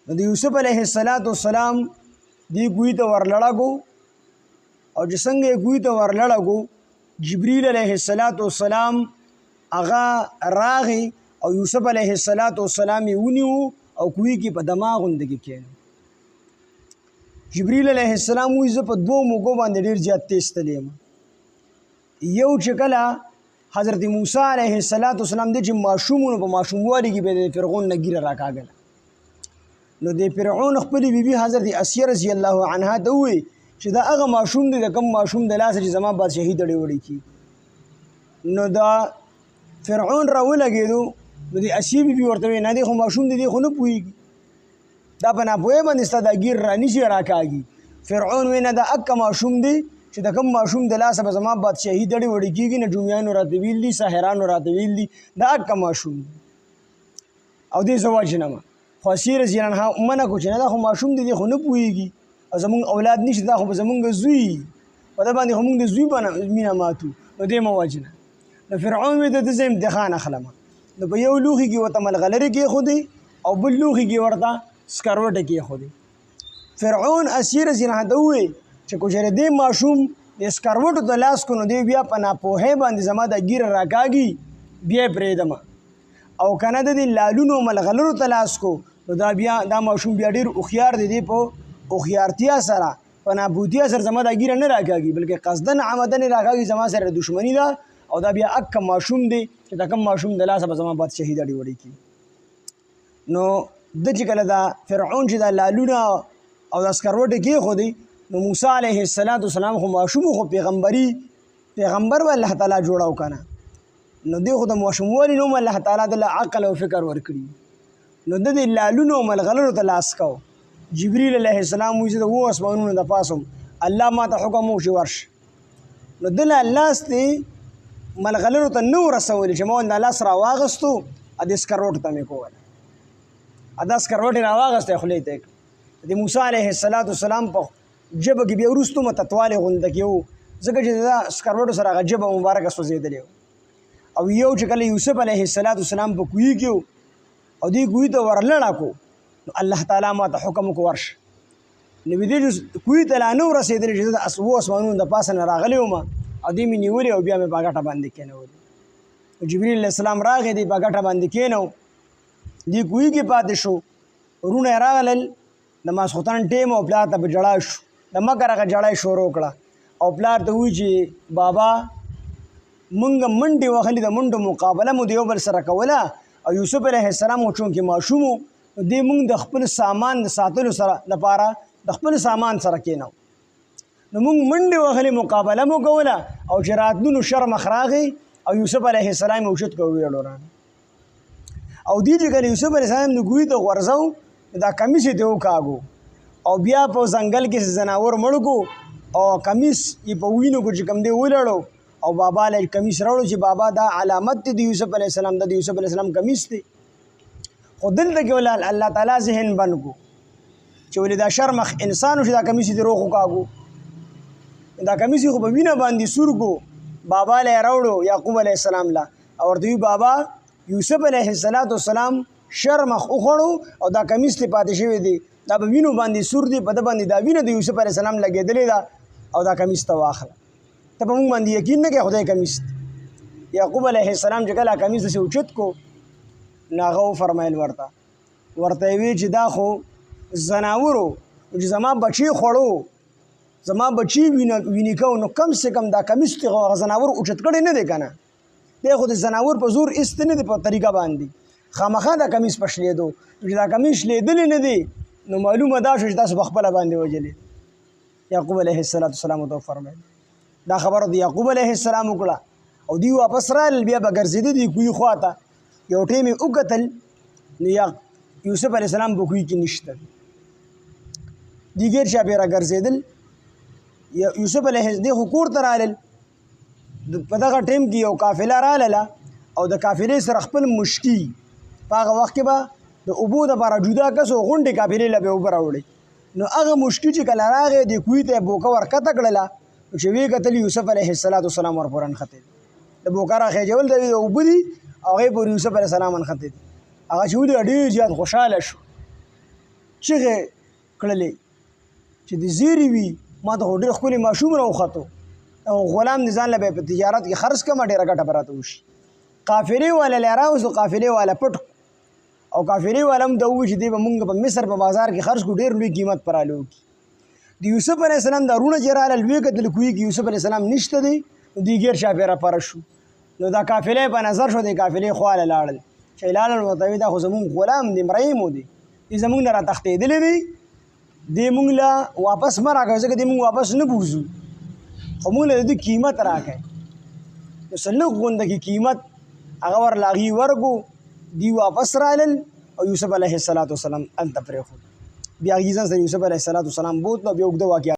نو د یوسف علیه السلام دی کوی ته ورلړګو او چې څنګه کوی ته ورلړګو جبرئیل علیه السلام هغه راغی او یوسف علیه السلام یې ونیو او کوی کې په دماغ غوندې کېنو. جبرئیل علیه السلام وایي زه په دوه موږو باندې ډېر زیات تیز تللی یم. یو چې کله حضرت موسی علیه السلام دی چې ماشوم و نو په ماشوموالي کې به د فرعون نه ږیره راکاږله. نو د فرعون خپلې بیبي حضرت اسیه رضی الله عنها ته ووایي چې دا هغه ماشوم دی د کوم ماشوم د لاسه چې زما بادشاهي دړې وړې کړي. نو دا فرعون راولګېدو نو د اسیه بیبي ورته وایي نه دی خو ماشوم دی دی خو نه پوهېږي دا په ناپوهۍ باندې ستا دا ګیر رانیسي راکاږي. فرعون وایي نه دا اکه ماشوم دی چې د کوم ماشوم د لاسه به زما بادشاهي دړې وړې کېږي نجومیانو راته ویل دي ساحرانو راته ویل دي دا اکه ماشوم دی او دې زه وجنمه. خو اسیه رضی الله عنها منع کړو چې نه دا خو ماشوم دی خو نه پوهېږي او زمونږ اولاد نشي دا خو به زمونږ زوی په دا باندې خو مونږ د زوی مینه ماتو نو دې مه وجنه. نو فرعون وایي ته زه امتحان اخلمه. نو په یو لوښي کې ورته ملغلرې کېښودې او بل لوښي کې ورته سکروټه کېښودې. فرعون اسیه رضی الله عنها ته ووایي چې که چېرې دې ماشوم د سکروټو ته لاس کړو نو دی بیا په ناپوهۍ باندې زما دا ږیره راکاږي بیا یې پرېږدمه او که نه د دې لالونو ملغلرو ته لاس کو نو دا ماشوم بیا ډېر هوښیار دی دی په هوښیارتیا سره په نابودیا سره زما دا ږیره نه راکاږي بلکې قصدن عمدن یې راکاږي زما سره دښمني ده او دا بیا اکه ماشوم دی چې د کوم ماشوم د لاسه به زما بادشاهي دړې وړې کړي. نو ده چې کله دا فرعون چې دا لالونه او دا سکروټې کېښودې نو موسی علیه السلام خو ماشوم خو پیغمبر به الله تعالی جوړاو که نه نو دی خو د ماشوموالي نوم الله تعالی د عقل او فکر ورکړي. نو د دې لالونو او ملغلرو ته لاس کو. جبرئیل علیه السلام وایي زه د اوو اسمانونو د پاسم الله ما ته حکم وکړي ورشه. نو ده له لاس دی ملغلرو ته نه ورسولې چې ما دا لاس راواغستو ا دې سکروټو ته مې کوله دا سکروټې راواغستی خولې ته یې د موسی علیه السلام په ژبه کې بیا وروستو متتوالی غونده کې و ځکه چې دا سکروټو سره هغه ژبه مبارکه سوځېدلې و. او یو چې کله یوسف علیه السلام په کوهي کې و او دې کوهي ته ورلړه کو نو الله تعالی ما ته حکم وکړو ورشه. نو دې کوهي ته لا نه ورسېدلې چې زه د اوو اسمانونو د پاسه نه راغلی وم او دې مې نیولې او بیا مې په ګټه باندې کېنولې. جبرئیل علیه السلام راغی دی په ګټه باندې کېنو دې کوهي کې پاتې شو. وروڼه یې راغلل د ماسخوتن ټیم او پلار ته په ژړا شو د مکر هغه ژړا یې شروع کړه او پلار ته وایي چې بابا مونږ منډې وهلې د منډو مقابله مو د یو بل سره کوله او یوسف علیه السلام و چونکې ماشوم و دې مونږ د خپل سامان د ساتلو سره لپاره د خپل سامان سره کېنو نو مونږ منډې وهلې مقابله مو کوله او چې راتلو نو شر مخ راغی او یوسف علیه السلام یې اوچت کړو ویړو را او دې چې کله یوسف علیه السلام د کوهي ته غورځو دا کمیس یې ته وکاږو او بیا په ځنګل کې ځناور مړ کو او کمیس یې په وینو کو چې کوم دی ولړو او بابا له کمیس راوړو چې بابا دا علامت دی د یوسف علیه السلام د یوسف علیه السلام کمیس دی. خو دلته کې ول الله تعالی ذهن بند کو چې ولې دا شرمخ انسانو چې دا کمیس دی روخ وکاږو دا کمیس خو په وینه باندې سور کو بابا له راوړو یعقوب علیه السلام لا او ورته بابا یوسف علیه السلام شرمخ وخړو او دا کمیس ته پاتې شوی دی دا په وینو باندې سور دی په د باندې دا وینه د یوسف علیه السلام لګېدلې ده او دا کمیس ته واخله ته په موږ باندې یقین نه کوې خدای کمیس یعقوب علیه السلام چې کله کمیس داسې اوچت کو نو هغه وفرمیل ورته یې وی چې دا خو زناورو چې زما بچي خوړو زما بچي وینې کو نو کم سے کم دا کمیس ته هغه زناور اوچت کړی نه دی که نه دی خو د زناور په زور ایست نه دی په طریقه باندې خامخا دا کمیس په شلیدو چې دا کمیس شلیدلی نه دی نو معلومه دا شو چې تاسو په خپله باندې وجلې یعقوب علیه السلام ته وفرمیل دا خبره د یعقوب علیه السلام وکړه او دوی واپس رال بیا به ګرځېده دي کوهي خوا ته یو ټیم یې وکتل نو یوسف علیه السلام په کوهي کې نشته دي غیر چاپېره ګرځېدل یوسف علیه دې خو کور ته رالل په دغه ټیم کې یو قافله راغله او د قافلې سره خپل مشکي په هغه وخت کې به د اوبو دپاره جدا کس او غونډې قافلې له به اوبه راوړئ نو هغه مشکي چې کله راغی د کوهي ته یې بوکه ورکته کړله چې ویې کتل یوسف علیه السلام ورپورې نښتې د بوکه راخېجول د اوبه دي او هغې پورې یوسف علیه السلام نښتې دي هغه چې ولې ډېر زیات خوشحاله شو چغې کړلې چې د زیري وي ما ته خو ډېر ښکلي ماشوم راوخته او غلام د ځان له به په تجارت کې خرڅ کړم ډېره ګټه به راته وشي قافلې والا لی راوستو قافلې والا پټ او قافلې والا هم ته ووایي چې دی به مونږ په مصر په بازار کې خرڅ کړو ډېر لوی قیمت پر رالو کي د یوسف علیه السلام دا وروڼه چې راغلل ویې کتل کوی کې یوسف علیه السلام نشته دی نو دوی ګیر چاپېره پره شو نو دا قافلې په نظر شو د قافلې خواله لاړل چې لاړل ورته وایي دا خو زمونږ غلام دی مریم دی دی زمونږ نه راتښتېدلی دی دی مونږ له واپس مه راکوئ ځکه دی مونږ واپس نه بوځو خو مونږ له د دوی قیمت راکئ نو څه لږ غونده کې قیمت هغه ورله هغوی ورکړو دوی واپس رالل او یوسف علیه السلام هلته پرېښود بیا هغوی ځان سره یوسف علیه السلام بوتلو بیا اوږده واقعه